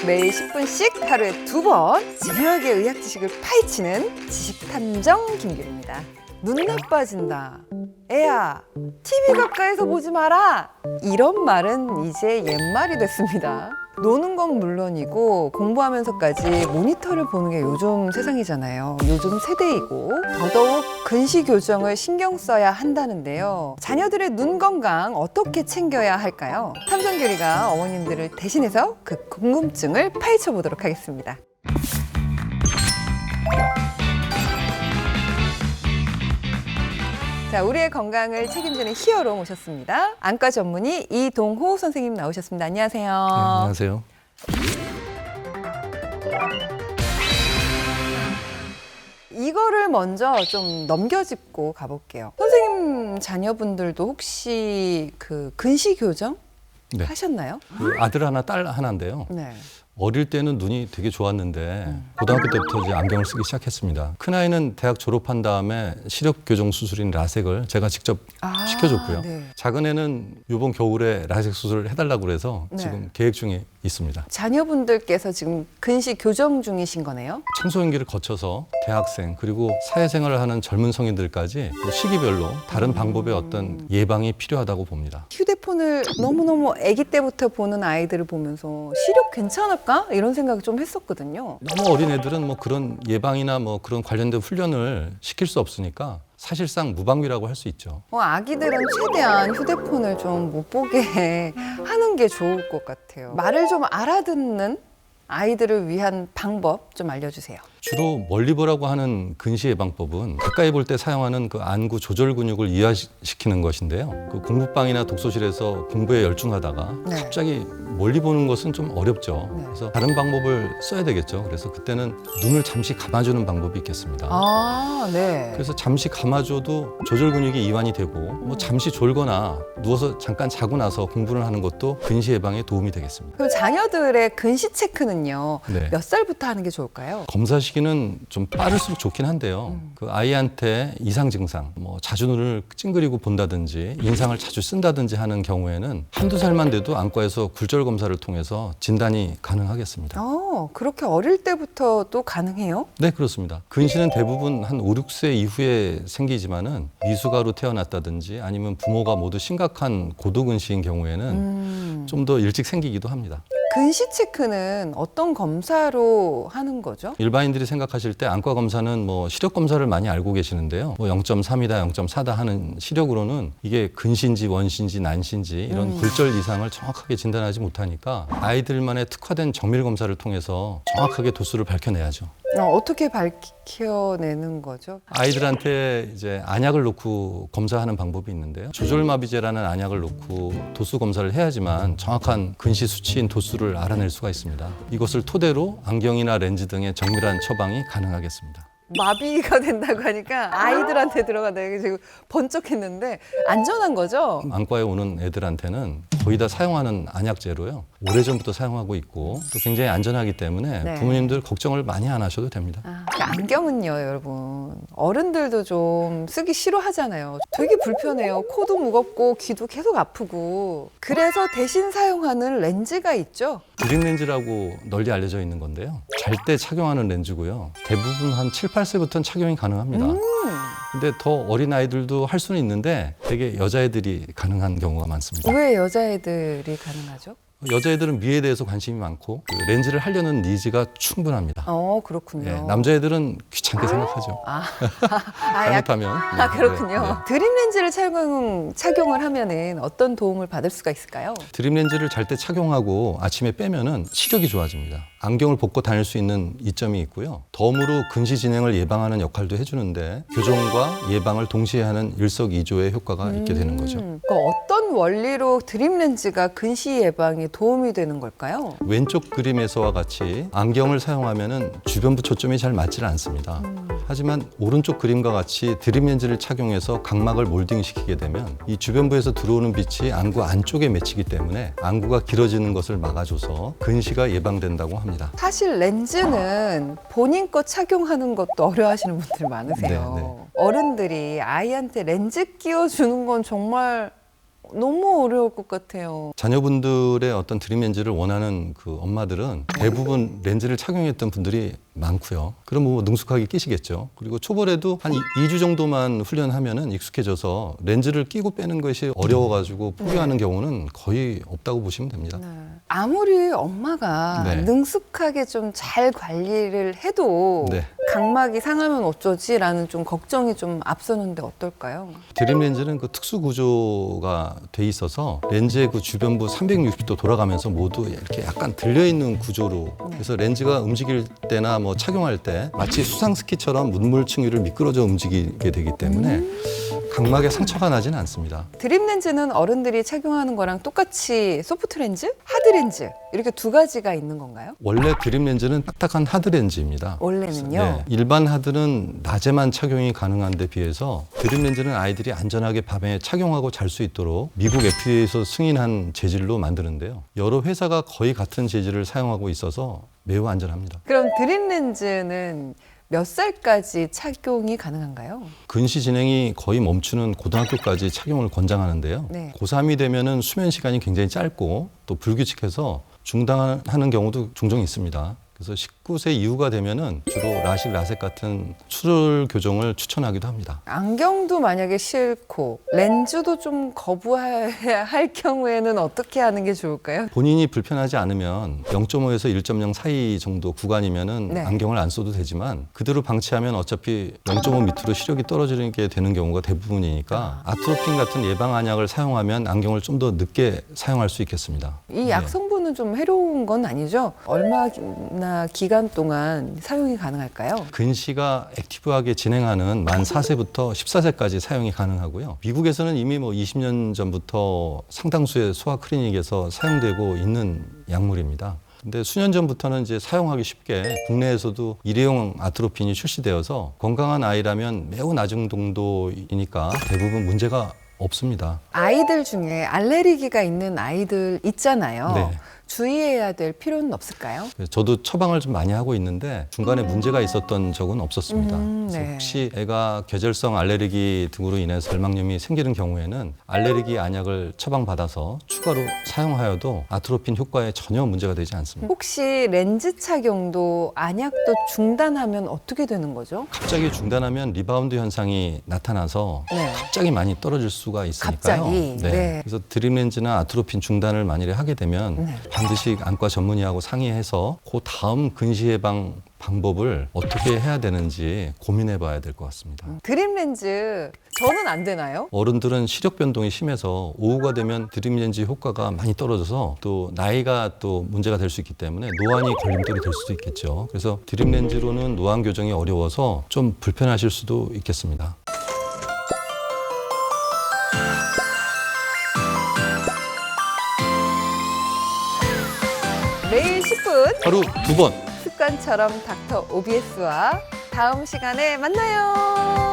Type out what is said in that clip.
매일 10분씩 하루에 2번 집요하게 의학 지식을 파헤치는 지식탐정 김규리입니다. 눈 나빠진다. 애야, TV 가까이서 보지 마라. 이런 말은 이제 옛말이 됐습니다. 노는 건 물론이고 공부하면서까지 모니터를 보는 게 요즘 세상이잖아요. 요즘 세대이고 더더욱 근시 교정을 신경 써야 한다는데요. 자녀들의 눈 건강 어떻게 챙겨야 할까요? 탐정규리가 어머님들을 대신해서 그 궁금증을 파헤쳐 보도록 하겠습니다. 자, 우리의 건강을 책임지는 히어로 모셨습니다. 안과 전문의 이동호 선생님 나오셨습니다. 안녕하세요. 네, 안녕하세요. 이거를 먼저 좀 넘겨짚고 가볼게요. 선생님 자녀분들도 혹시 그 근시 교정 네. 하셨나요? 그 아들 하나, 딸 하나인데요. 네. 어릴 때는 눈이 되게 좋았는데 고등학교 때부터 이제 안경을 쓰기 시작했습니다. 큰아이는 대학 졸업한 다음에 시력 교정 수술인 라섹을 제가 직접 시켜줬고요. 네. 작은 애는 이번 겨울에 라섹 수술을 해달라고 그래서 네. 지금 계획 중에 있습니다. 자녀분들께서 지금 근시 교정 중이신 거네요? 청소년기를 거쳐서 대학생 그리고 사회생활을 하는 젊은 성인들까지 또 시기별로 다른 방법의 어떤 예방이 필요하다고 봅니다. 휴대폰을 너무너무 아기 때부터 보는 아이들을 보면서 시력 괜찮을까? 이런 생각을 좀 했었거든요. 너무 어린 애들은 뭐 그런 예방이나 뭐 그런 관련된 훈련을 시킬 수 없으니까 사실상 무방비라고 할 수 있죠. 아기들은 최대한 휴대폰을 좀 못 보게 하는 게 좋을 것 같아요. 말을 좀 알아듣는 아이들을 위한 방법 좀 알려주세요. 주로 멀리 보라고 하는 근시 예방법은 가까이 볼 때 사용하는 그 안구 조절 근육을 이완시키는 것인데요. 그 공부방이나 독서실에서 공부에 열중하다가 네. 갑자기 멀리 보는 것은 좀 어렵죠. 네. 그래서 다른 방법을 써야 되겠죠. 그래서 그때는 눈을 잠시 감아주는 방법이 있겠습니다. 네. 그래서 잠시 감아줘도 조절 근육이 이완이 되고 뭐 잠시 졸거나 누워서 잠깐 자고 나서 공부를 하는 것도 근시 예방에 도움이 되겠습니다. 그럼 자녀들의 근시 체크는요, 네. 몇 살부터 하는 게 좋을까요? 검사 시기는 좀 빠를수록 좋긴 한데요. 그 아이한테 이상 증상, 뭐 자주 눈을 찡그리고 본다든지 인상을 자주 쓴다든지 하는 경우에는 한두 살만 돼도 안과에서 굴절 검사를 통해서 진단이 가능하겠습니다. 그렇게 어릴 때부터 또 가능해요? 네, 그렇습니다. 근시는 대부분 한 5, 6세 이후에 생기지만은 미숙아로 태어났다든지 아니면 부모가 모두 심각한 고도근시인 경우에는 좀 더 일찍 생기기도 합니다. 근시 체크는 어떤 검사로 하는 거죠? 일반인들이 생각하실 때 안과 검사는 뭐 시력 검사를 많이 알고 계시는데요. 뭐 0.3이다, 0.4다 하는 시력으로는 이게 근시인지 원시인지 난시인지 이런 굴절 이상을 정확하게 진단하지 못하니까 아이들만의 특화된 정밀 검사를 통해서 정확하게 도수를 밝혀내야죠. 어떻게 밝혀내는 거죠? 아이들한테 이제 안약을 놓고 검사하는 방법이 있는데요. 조절마비제라는 안약을 놓고 도수 검사를 해야지만 정확한 근시 수치인 도수를 알아낼 수가 있습니다. 이것을 토대로 안경이나 렌즈 등의 정밀한 처방이 가능하겠습니다. 마비가 된다고 하니까 아이들한테 들어간다. 이게 지금 번쩍했는데 안전한 거죠? 안과에 오는 애들한테는 거의 다 사용하는 안약제로요. 오래전부터 사용하고 있고 또 굉장히 안전하기 때문에 네. 부모님들 걱정을 많이 안 하셔도 됩니다. 그 안경은요, 여러분. 어른들도 좀 쓰기 싫어하잖아요. 되게 불편해요. 코도 무겁고 귀도 계속 아프고. 그래서 대신 사용하는 렌즈가 있죠. 드림 렌즈라고 널리 알려져 있는 건데요. 잘 때 착용하는 렌즈고요. 대부분 한 7, 8세부터는 착용이 가능합니다. 근데 더 어린 아이들도 할 수는 있는데 되게 여자애들이 가능한 경우가 많습니다. 왜 여자애들이 가능하죠? 여자애들은 미에 대해서 관심이 많고 그 렌즈를 하려는 니즈가 충분합니다. 그렇군요. 네, 남자애들은 귀찮게 생각하죠. 잘못하면. 그렇군요. 네. 드림 렌즈를 착용을 하면은 어떤 도움을 받을 수가 있을까요? 드림 렌즈를 잘 때 착용하고 아침에 빼면은 시력이 좋아집니다. 안경을 벗고 다닐 수 있는 이점이 있고요. 덤으로 근시 진행을 예방하는 역할도 해주는데 교정과 예방을 동시에 하는 일석이조의 효과가 있게 되는 거죠. 그러니까 어떤 원리로 드림 렌즈가 근시 예방에 도움이 되는 걸까요? 왼쪽 그림에서와 같이 안경을 사용하면은 주변부 초점이 잘 맞지는 않습니다. 하지만 오른쪽 그림과 같이 드림 렌즈를 착용해서 각막을 몰딩시키게 되면 이 주변부에서 들어오는 빛이 안구 안쪽에 맺히기 때문에 안구가 길어지는 것을 막아줘서 근시가 예방된다고 합니다. 사실 렌즈는 본인 거 착용하는 것도 어려워하시는 분들 많으세요. 네, 네. 어른들이 아이한테 렌즈 끼워주는 건 정말 너무 어려울 것 같아요. 자녀분들의 어떤 드림렌즈를 원하는 그 엄마들은 대부분 렌즈를 착용했던 분들이 많고요. 그럼 뭐 능숙하게 끼시겠죠. 그리고 초벌에도 한 2주 정도만 훈련하면은 익숙해져서 렌즈를 끼고 빼는 것이 어려워가지고 포기하는 경우는 거의 없다고 보시면 됩니다. 네. 아무리 엄마가 네. 능숙하게 좀 잘 관리를 해도 네. 각막이 상하면 어쩌지라는 좀 걱정이 좀 앞서는데 어떨까요? 드림렌즈는 그 특수 구조가 돼 있어서 렌즈의 그 주변부 360도 돌아가면서 모두 이렇게 약간 들려있는 구조로, 그래서 렌즈가 움직일 때나 뭐 착용할 때 마치 수상 스키처럼 문물층 위를 미끄러져 움직이게 되기 때문에 각막에 상처가 나지는 않습니다. 드림 렌즈는 어른들이 착용하는 거랑 똑같이 소프트 렌즈, 하드 렌즈 이렇게 두 가지가 있는 건가요? 원래 드림렌즈는 딱딱한 하드 렌즈입니다. 원래는요? 네, 일반 하드는 낮에만 착용이 가능한 데 비해서 드림렌즈는 아이들이 안전하게 밤에 착용하고 잘 수 있도록 미국 FDA에서 승인한 재질로 만드는데요. 여러 회사가 거의 같은 재질을 사용하고 있어서 매우 안전합니다. 그럼 드림 렌즈는 몇 살까지 착용이 가능한가요? 근시 진행이 거의 멈추는 고등학교까지 착용을 권장하는데요. 네. 고3이 되면은 수면 시간이 굉장히 짧고 또 불규칙해서 중단하는 경우도 종종 있습니다. 그래서 19세 이후가 되면은 주로 라식, 라섹 같은 수술 교정을 추천하기도 합니다. 안경도 만약에 싫고 렌즈도 좀 거부할 경우에는 어떻게 하는 게 좋을까요? 본인이 불편하지 않으면 0.5에서 1.0 사이 정도 구간이면은 네. 안경을 안 써도 되지만 그대로 방치하면 어차피 0.5 밑으로 시력이 떨어지게 되는 경우가 대부분이니까 아트로핀 같은 예방 안약을 사용하면 안경을 좀 더 늦게 사용할 수 있겠습니다. 이 약 성분은 좀 해로운 건 아니죠? 얼마나 기간 동안 사용이 가능할까요? 근시가 액티브하게 진행하는 만 4세부터 14세까지 사용이 가능하고요. 미국에서는 이미 뭐 20년 전부터 상당수의 소아 클리닉에서 사용되고 있는 약물입니다. 근데 수년 전부터는 이제 사용하기 쉽게 국내에서도 일회용 아트로핀이 출시되어서 건강한 아이라면 매우 낮은 농도이니까 대부분 문제가 없습니다. 아이들 중에 알레르기가 있는 아이들 있잖아요. 네. 주의해야 될 필요는 없을까요? 그래서 저도 처방을 좀 많이 하고 있는데 중간에 문제가 있었던 적은 없었습니다. 그래서 네. 혹시 애가 계절성 알레르기 등으로 인해서 결막염이 생기는 경우에는 알레르기 안약을 처방받아서 추가로 사용하여도 아트로핀 효과에 전혀 문제가 되지 않습니다. 혹시 렌즈 착용도 안약도 중단하면 어떻게 되는 거죠? 갑자기 중단하면 리바운드 현상이 나타나서 네. 갑자기 많이 떨어질 수가 있으니까요. 갑자기? 네. 그래서 드림렌즈나 아트로핀 중단을 만일에 하게 되면 네. 반드시 안과 전문의하고 상의해서 그 다음 근시 예방 방법을 어떻게 해야 되는지 고민해 봐야 될 것 같습니다. 드림 렌즈 저는 안 되나요? 어른들은 시력 변동이 심해서 오후가 되면 드림렌즈 효과가 많이 떨어져서 또 나이가 또 문제가 될 수 있기 때문에 노안이 걸림돌이 될 수도 있겠죠. 그래서 드림렌즈로는 노안 교정이 어려워서 좀 불편하실 수도 있겠습니다. 매일 10분 하루 2번 습관처럼 닥터 OBS와 다음 시간에 만나요.